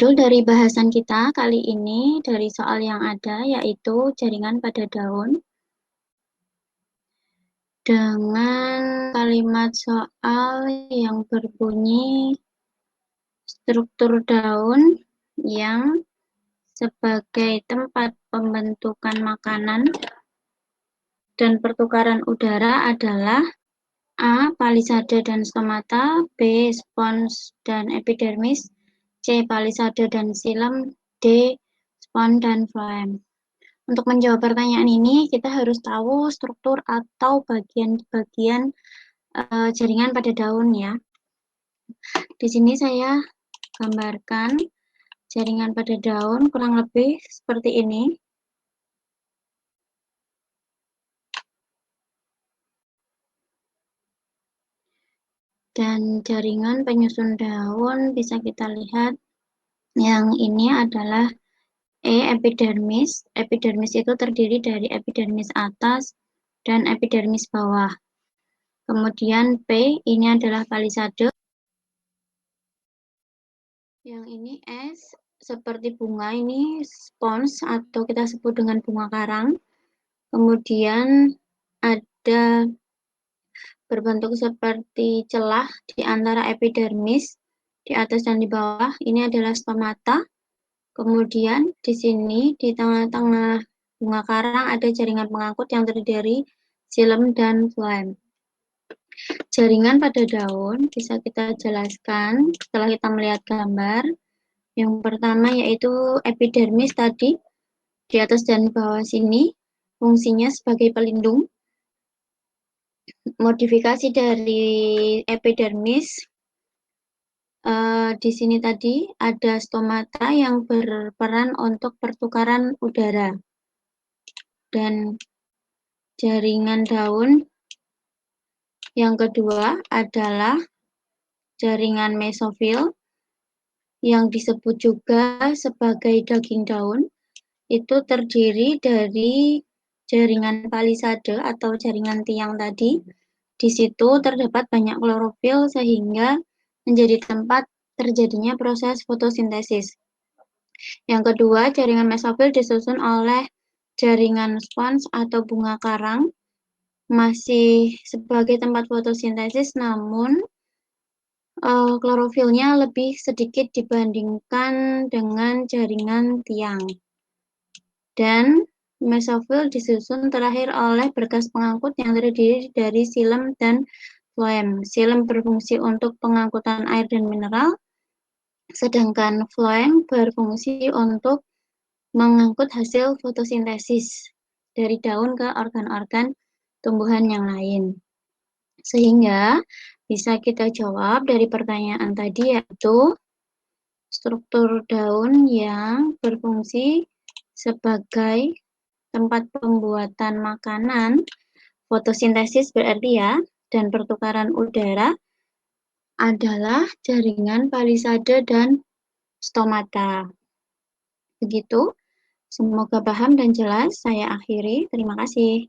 Judul dari bahasan kita kali ini dari soal yang ada yaitu jaringan pada daun. Dengan kalimat soal yang berbunyi struktur daun yang sebagai tempat pembentukan makanan dan pertukaran udara adalah A. Palisade dan stomata, B. Spons dan epidermis, C. Palisade dan xilem, D. Spons dan phloem. Untuk menjawab pertanyaan ini, kita harus tahu struktur atau bagian-bagian jaringan pada daun ya. Di sini saya gambarkan jaringan pada daun kurang lebih seperti ini. Dan jaringan penyusun daun bisa kita lihat yang ini adalah epidermis. Epidermis itu terdiri dari epidermis atas dan epidermis bawah. Kemudian P ini adalah palisade. Yang ini S seperti bunga, ini spons atau kita sebut dengan bunga karang. Kemudian ada berbentuk seperti celah di antara epidermis di atas dan di bawah. Ini adalah stomata. Kemudian di sini di tengah-tengah bunga karang ada jaringan pengangkut yang terdiri dari xilem dan phloem. Jaringan pada daun bisa kita jelaskan setelah kita melihat gambar. Yang pertama yaitu epidermis tadi di atas dan bawah sini fungsinya sebagai pelindung. Modifikasi dari epidermis di sini tadi ada stomata yang berperan untuk pertukaran udara. Dan jaringan daun yang kedua adalah jaringan mesofil yang disebut juga sebagai daging daun. Itu terdiri dari jaringan palisade atau jaringan tiang tadi. Di situ terdapat banyak klorofil sehingga menjadi tempat terjadinya proses fotosintesis. Yang kedua, jaringan mesofil disusun oleh jaringan spons atau bunga karang, masih sebagai tempat fotosintesis, namun klorofilnya lebih sedikit dibandingkan dengan jaringan tiang. Dan mesofil disusun terakhir oleh berkas pengangkut yang terdiri dari xilem dan phloem. Xilem berfungsi untuk pengangkutan air dan mineral, sedangkan phloem berfungsi untuk mengangkut hasil fotosintesis dari daun ke organ-organ tumbuhan yang lain. Sehingga bisa kita jawab dari pertanyaan tadi yaitu struktur daun yang berfungsi sebagai tempat pembuatan makanan, fotosintesis berarti ya, dan pertukaran udara adalah jaringan palisade dan stomata. Begitu, semoga paham dan jelas. Saya akhiri. Terima kasih.